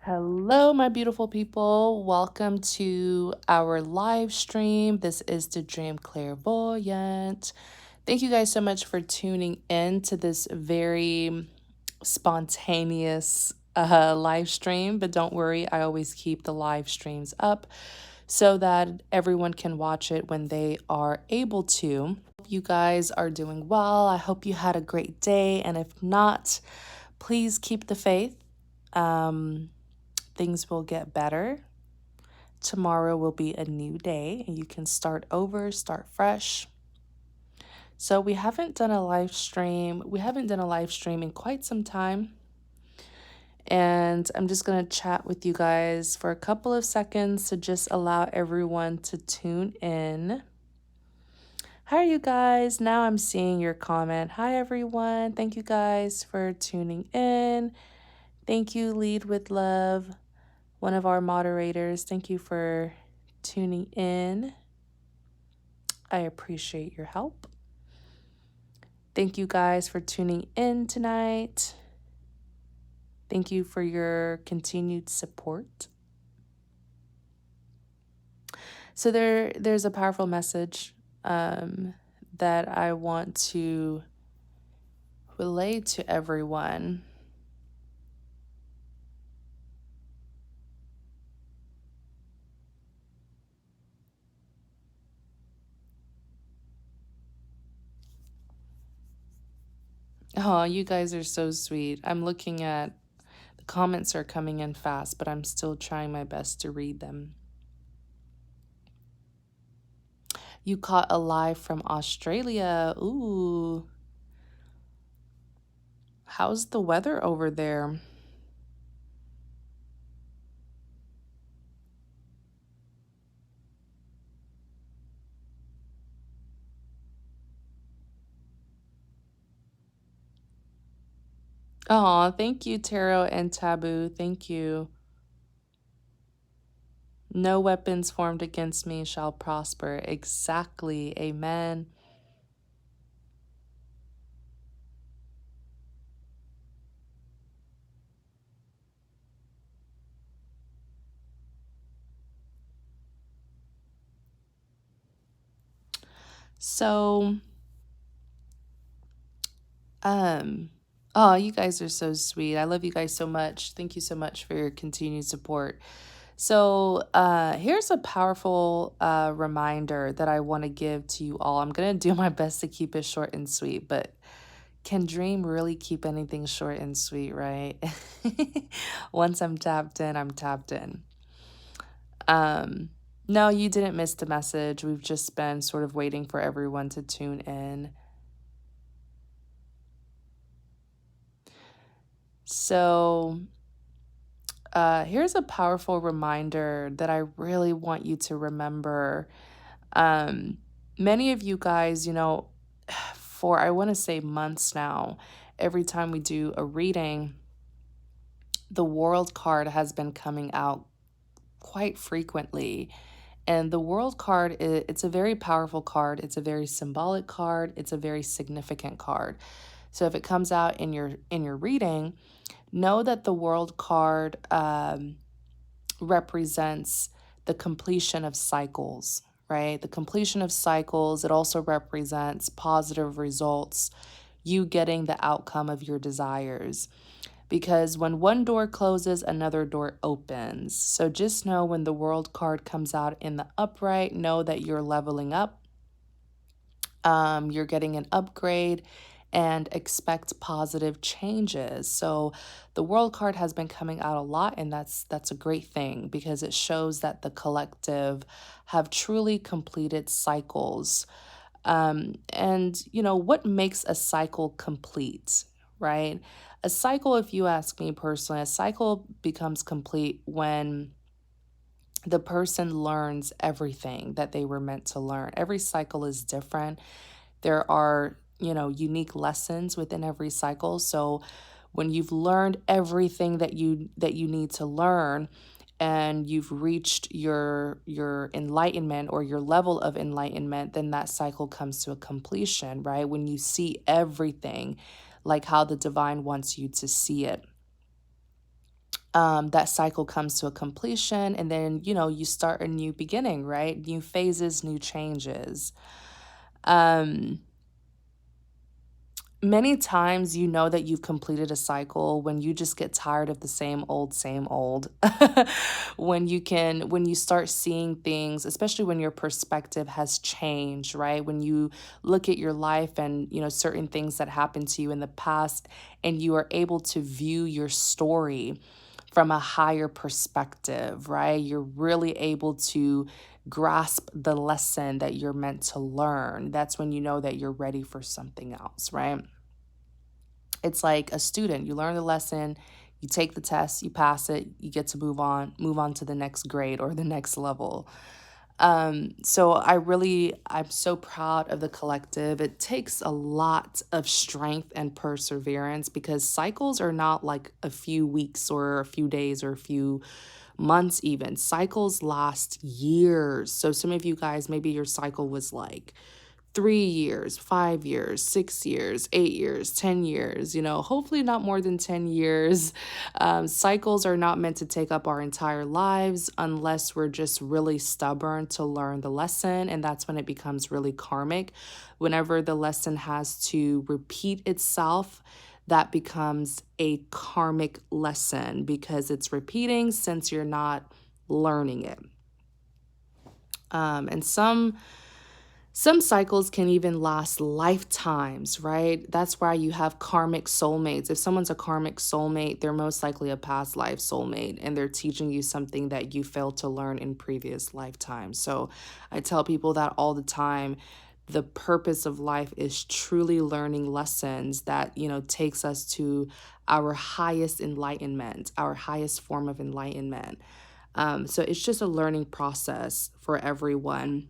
Hello, my beautiful people. Welcome to our live stream. This is the Dream Clairvoyant. Thank you guys so much for tuning in to this very spontaneous live stream. But don't worry, I always keep the live streams up so that everyone can watch it when they are able to. You guys are doing well. I hope you had a great day. And if not, please keep the faith. Things will get better. Tomorrow will be a new day and you can start over, start fresh. So we haven't done a live stream. We haven't done a live stream in quite some time. And I'm just going to chat with you guys for a couple of seconds to just allow everyone to tune in. How are you guys? Now I'm seeing your comment. Hi, everyone. Thank you guys for tuning in. Thank you, Lead with Love, one of our moderators. Thank you for tuning in. I appreciate your help. Thank you guys for tuning in tonight. Thank you for your continued support. So there's a powerful message that I want to relay to everyone. Oh, you guys are so sweet. I'm looking at the comments are coming in fast, but I'm still trying my best to read them. You caught a live from Australia. Ooh. How's the weather over there? Oh, thank you, Tarot and Taboo. Thank you. No weapons formed against me shall prosper. Exactly. Amen. So, oh, you guys are so sweet. I love you guys so much. Thank you so much for your continued support. So, here's a powerful reminder that I want to give to you all. I'm going to do my best to keep it short and sweet, but can Dream really keep anything short and sweet, right? Once I'm tapped in, I'm tapped in. No, you didn't miss the message. We've just been sort of waiting for everyone to tune in. So, here's a powerful reminder that I really want you to remember. Many of you guys, for I want to say months now, every time we do a reading, the World card has been coming out quite frequently. And the World card, it's a very powerful card. It's a very symbolic card. It's a very significant card. So if it comes out in your reading, know that the World card represents the completion of cycles, right? The completion of cycles. It also represents positive results, you getting the outcome of your desires. Because when one door closes, another door opens. So just know when the World card comes out in the upright, know that you're leveling up. You're getting an upgrade and expect positive changes. So the World card has been coming out a lot, and that's a great thing because it shows that the collective have truly completed cycles. And what makes a cycle complete, right? A cycle, if you ask me personally, a cycle becomes complete when the person learns everything that they were meant to learn. Every cycle is different. There are, unique lessons within every cycle. So when you've learned everything that you need to learn and you've reached your enlightenment or your level of enlightenment, then that cycle comes to a completion, right? When you see everything like how the divine wants you to see it. that cycle comes to a completion, and then, you start a new beginning, right? New phases, new changes. Um, Many times you know that you've completed a cycle when you just get tired of the same old. When you start seeing things, especially when your perspective has changed, right? When you look at your life and, certain things that happened to you in the past, and you are able to view your story from a higher perspective, right? You're really able to grasp the lesson that you're meant to learn. That's when you know that you're ready for something else, right? It's like a student. You learn the lesson, you take the test, you pass it, you get to move on to the next grade or the next level. So I'm so proud of the collective. It takes a lot of strength and perseverance because cycles are not like a few weeks or a few days or a few months even. Cycles last years. So some of you guys, maybe your cycle was like 3 years, 5 years, 6 years, 8 years, 10 years, hopefully not more than 10 years. Cycles are not meant to take up our entire lives unless we're just really stubborn to learn the lesson. And that's when it becomes really karmic. Whenever the lesson has to repeat itself, that becomes a karmic lesson because it's repeating since you're not learning it. And some cycles can even last lifetimes, right? That's why you have karmic soulmates. If someone's a karmic soulmate, they're most likely a past life soulmate, and they're teaching you something that you failed to learn in previous lifetimes. So I tell people that all the time. The purpose of life is truly learning lessons that, takes us to our highest enlightenment, our highest form of enlightenment. So it's just a learning process for everyone.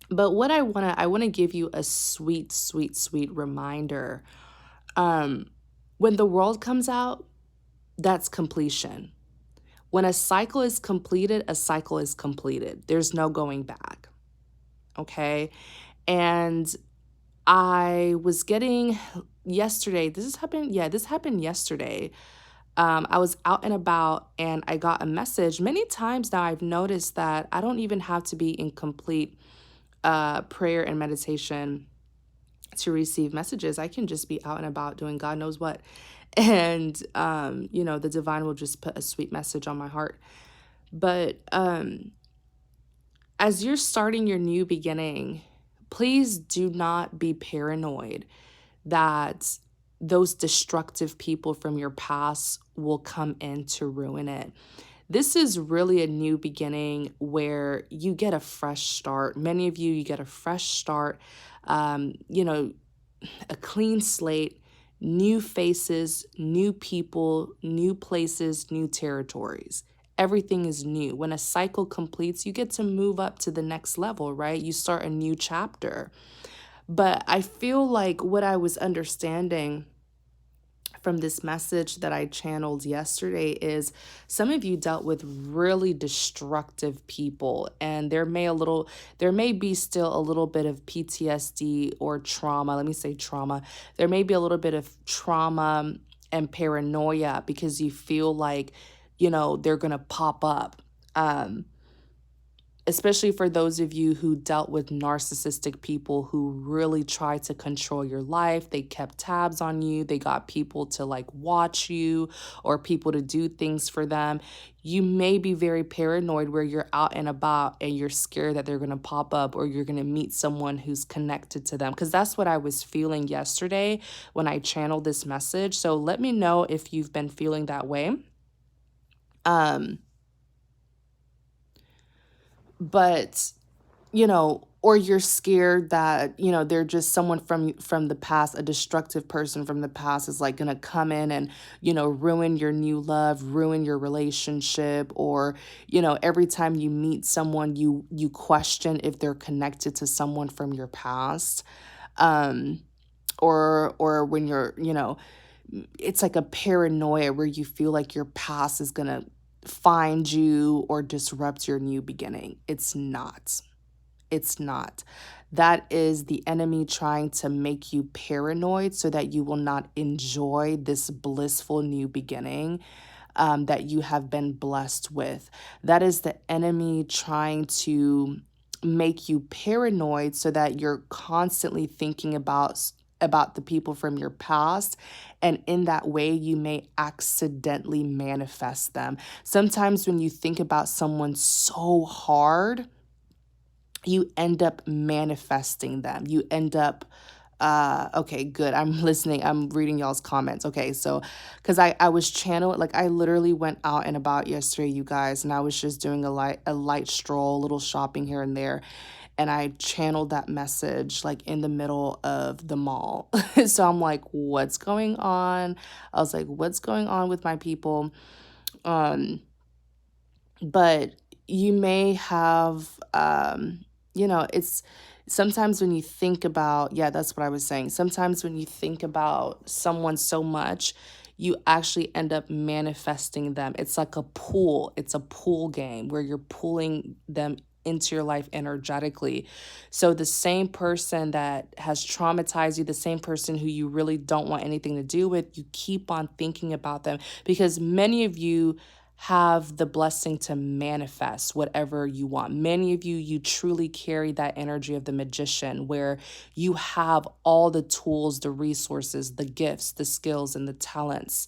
But what I want to give you a sweet, sweet, sweet reminder. When the world comes out, that's completion. When a cycle is completed, a cycle is completed. There's no going back. Okay? And I was getting yesterday, this happened yesterday. I was out and about and I got a message. Many times now I've noticed that I don't even have to be in complete prayer and meditation to receive messages. I can just be out and about doing God knows what. And, the divine will just put a sweet message on my heart. But as you're starting your new beginning, please do not be paranoid that those destructive people from your past will come in to ruin it. This is really a new beginning where you get a fresh start. Many of you get a fresh start, a clean slate, new faces, new people, new places, new territories. Everything is new. When a cycle completes, you get to move up to the next level, right? You start a new chapter. But I feel like what I was understanding from this message that I channeled yesterday is some of you dealt with really destructive people, and there may be still a little bit of PTSD or trauma. Let me say trauma. There may be a little bit of trauma and paranoia because you feel like, they're going to pop up. Especially for those of you who dealt with narcissistic people who really tried to control your life. They kept tabs on you. They got people to like watch you or people to do things for them. You may be very paranoid where you're out and about and you're scared that they're going to pop up or you're going to meet someone who's connected to them. Because that's what I was feeling yesterday when I channeled this message. So let me know if you've been feeling that way. But or you're scared that they're just someone from the past, a destructive person from the past is like gonna come in and ruin your new love, ruin your relationship, or every time you meet someone you question if they're connected to someone from your past. Or when you're it's like a paranoia where you feel like your past is gonna find you or disrupt your new beginning. It's not. It's not. That is the enemy trying to make you paranoid so that you will not enjoy this blissful new beginning. that you have been blessed with. That is the enemy trying to make you paranoid so that you're constantly thinking about the people from your past, and in that way you may accidentally manifest them. Sometimes when you think about someone so hard, you end up manifesting them. You end up okay, good. I'm listening. I'm reading y'all's comments. Okay, so because I was channeled, like I literally went out and about yesterday, you guys, and I was just doing a light stroll, little shopping here and there, and I channeled that message like in the middle of the mall. So I'm like, what's going on? I was like, what's going on with my people? Um but you may have it's sometimes when you think about, yeah, that's what I was saying, sometimes when you think about someone so much, you actually end up manifesting them. It's like a pool, it's a pool game where you're pulling them into your life energetically. So the same person that has traumatized you, the same person who you really don't want anything to do with, you keep on thinking about them, because many of you have the blessing to manifest whatever you want. Many of you, you truly carry that energy of the magician where you have all the tools, the resources, the gifts, the skills, and the talents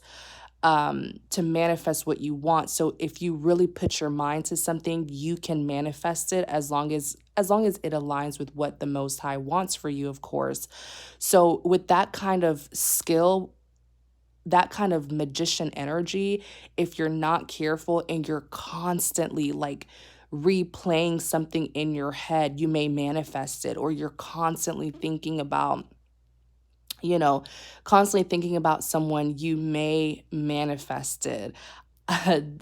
to manifest what you want. So if you really put your mind to something, you can manifest it as long as it aligns with what the Most High wants for you, of course. So with that kind of skill, that kind of magician energy, if you're not careful and you're constantly like replaying something in your head, you may manifest it. Or you're constantly thinking about, you know, constantly thinking about someone, you may manifest it.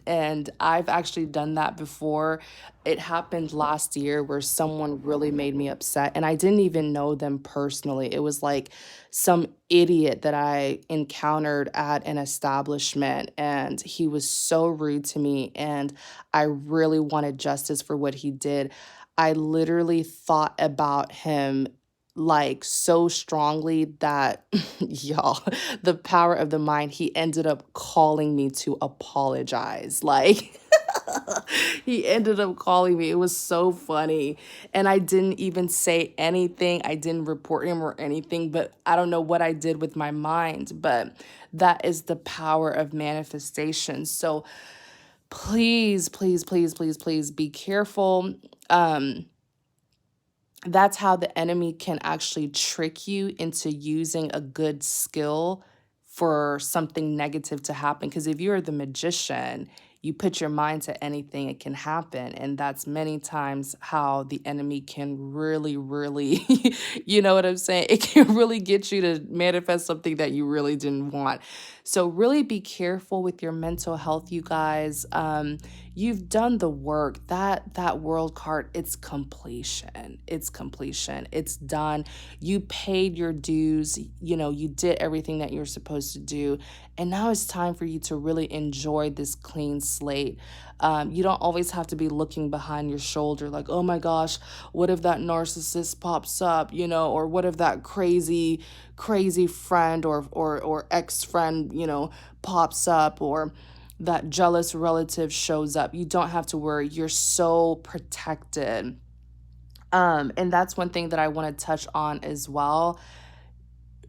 And I've actually done that before. It happened last year where someone really made me upset, and I didn't even know them personally. It was like some idiot that I encountered at an establishment, and he was so rude to me, and I really wanted justice for what he did. I literally thought about him like so strongly that y'all, the power of the mind, he ended up calling me to apologize. Like he ended up calling me. It was so funny. And I didn't even say anything. I didn't report him or anything, but I don't know what I did with my mind, but that is the power of manifestation. So please, please, please, please, please be careful. Um that's how the enemy can actually trick you into using a good skill for something negative to happen. Because if you're the magician, you put your mind to anything, it can happen. And that's many times how the enemy can really, really, you know what I'm saying? It can really get you to manifest something that you really didn't want. So really be careful with your mental health, you guys. You've done the work. That world card, it's completion. It's completion. It's done. You paid your dues. You know, you did everything that you're supposed to do. And now it's time for you to really enjoy this clean slate. You don't always have to be looking behind your shoulder like, oh my gosh, what if that narcissist pops up, or what if that crazy friend or ex-friend, pops up, or that jealous relative shows up. You don't have to worry. You're so protected. And that's one thing that I want to touch on as well.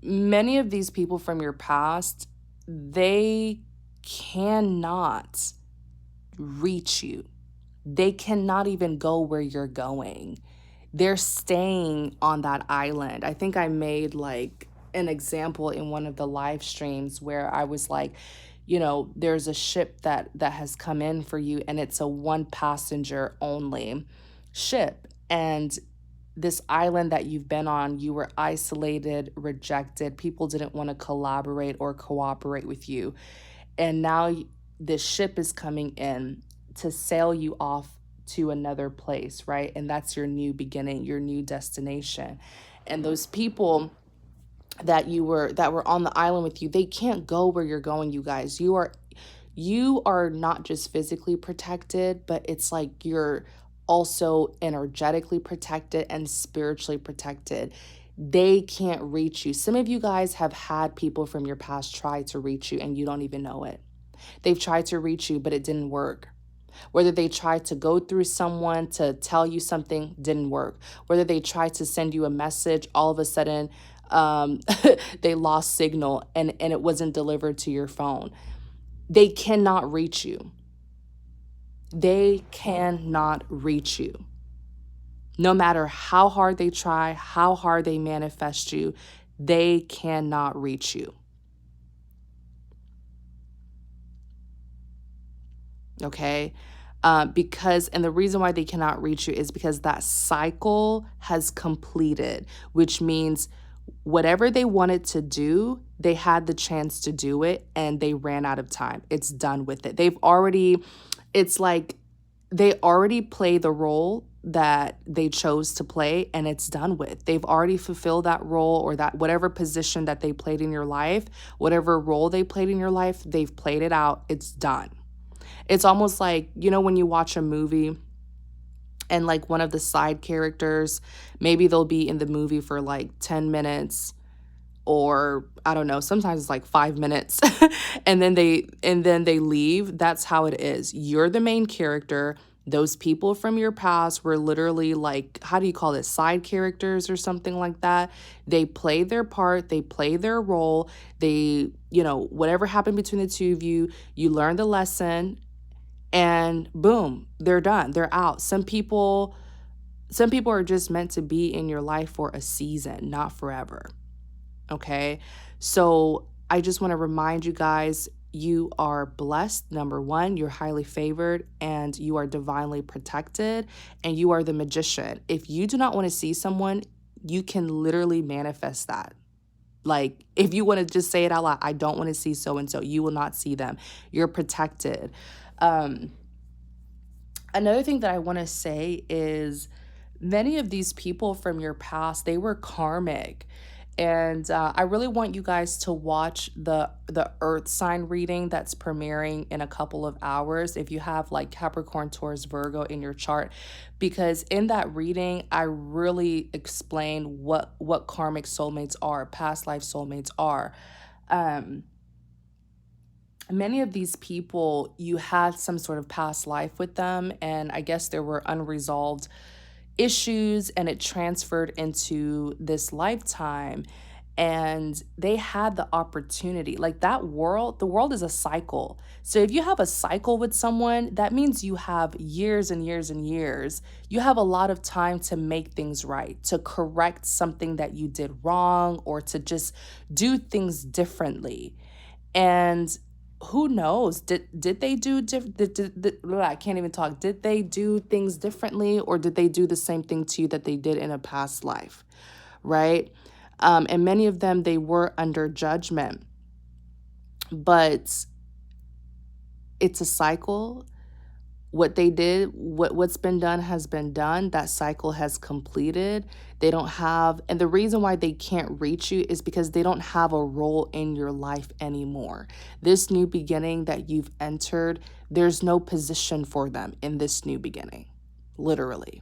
Many of these people from your past, they cannot reach you. They cannot even go where you're going. They're staying on that island. I think I made like an example in one of the live streams where I was like, there's a ship that has come in for you, and it's a one passenger only ship. And this island that you've been on, you were isolated, rejected. People didn't want to collaborate or cooperate with you. And now this ship is coming in to sail you off to another place, right? And that's your new beginning, your new destination. And those people that were on the island with you, they can't go where you're going, you guys. You are not just physically protected, but it's like you're also energetically protected and spiritually protected. They can't reach you. Some of you guys have had people from your past try to reach you and you don't even know it. They've tried to reach you, but it didn't work. Whether they tried to go through someone to tell you something, didn't work. Whether they tried to send you a message, all of a sudden um, they lost signal and it wasn't delivered to your phone. They cannot reach you. They cannot reach you. No matter how hard they try, how hard they manifest you, they cannot reach you. Okay? And the reason why they cannot reach you is because that cycle has completed, which means whatever they wanted to do, they had the chance to do it and they ran out of time. It's done with it. It's like they already play the role that they chose to play and it's done with. They've already fulfilled that role or that whatever position that they played in your life, whatever role they played in your life, they've played it out. It's done. It's almost like, when you watch a movie and like one of the side characters, maybe they'll be in the movie for like 10 minutes or I don't know, sometimes it's like 5 minutes and then they leave. That's how it is. You're the main character. Those people from your past were literally like, how do you call it? Side characters or something like that. They play their part, they play their role. They, whatever happened between the two of you, you learn the lesson and boom, they're done. They're out. Some people are just meant to be in your life for a season, not forever. Okay? So I just want to remind you guys, you are blessed. Number one, you're highly favored and you are divinely protected and you are the magician. If you do not want to see someone, you can literally manifest that. Like, if you want to just say it out loud, I don't want to see so-and-so, you will not see them. You're protected. Another thing that I want to say is many of these people from your past, they were karmic. And I really want you guys to watch the Earth sign reading that's premiering in a couple of hours if you have like Capricorn, Taurus, Virgo in your chart, because in that reading I really explain what karmic soulmates are, past life soulmates are. Many of these people, you had some sort of past life with them, and I guess there were unresolved issues and it transferred into this lifetime, and they had the opportunity. Like the world is a cycle. So if you have a cycle with someone, that means you have years and years and years. You have a lot of time to make things right, to correct something that you did wrong, or to just do things differently. And who knows? Did they do I can't even talk. Did they do things differently, or did they do the same thing to you that they did in a past life, right? And many of them, they were under judgment, but it's a cycle. What they did, what's been done has been done. That cycle has completed. They don't have, and the reason why they can't reach you is because they don't have a role in your life anymore. This new beginning that you've entered, there's no position for them in this new beginning, literally.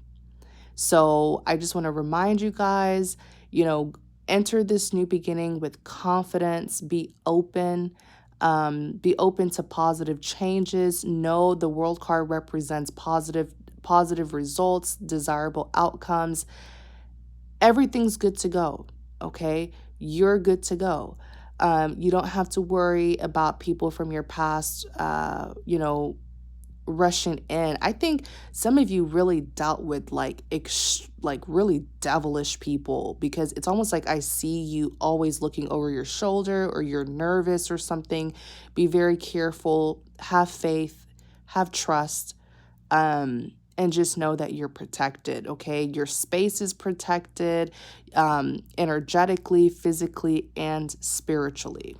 So I just want to remind you guys, enter this new beginning with confidence, be open. Be open to positive changes. Know the world card represents positive results, desirable outcomes. Everything's good to go, okay? You're good to go. You don't have to worry about people from your past, rushing in. I think some of you really dealt with like really devilish people, because it's almost like I see you always looking over your shoulder, or you're nervous or something. Be very careful, have faith, have trust, and just know that you're protected, okay? Your space is protected, energetically, physically, and spiritually.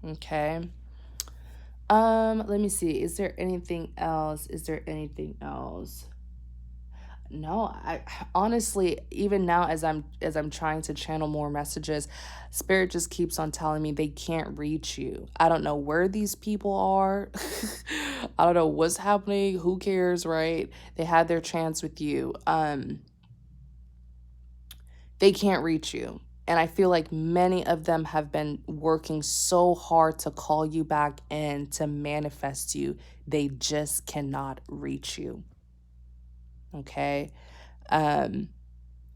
Okay. Let me see. Is there anything else? No, I honestly, even now as I'm trying to channel more messages, spirit just keeps on telling me they can't reach you. I don't know where these people are. I don't know what's happening. Who cares, right? They had their chance with you. They can't reach you. And I feel like many of them have been working so hard to call you back in, to manifest you. They just cannot reach you. Okay. Um,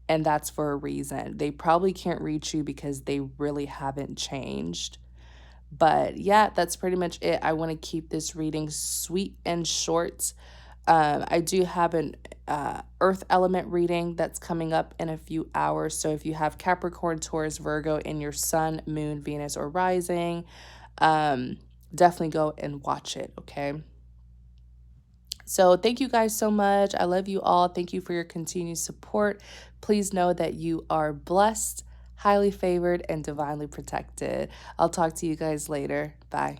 and that's for a reason. They probably can't reach you because they really haven't changed. But yeah, that's pretty much it. I want to keep this reading sweet and short. I do have an earth element reading that's coming up in a few hours. So if you have Capricorn, Taurus, Virgo in your sun, moon, Venus, or rising, definitely go and watch it. Okay. So thank you guys so much. I love you all. Thank you for your continued support. Please know that you are blessed, highly favored, and divinely protected. I'll talk to you guys later. Bye.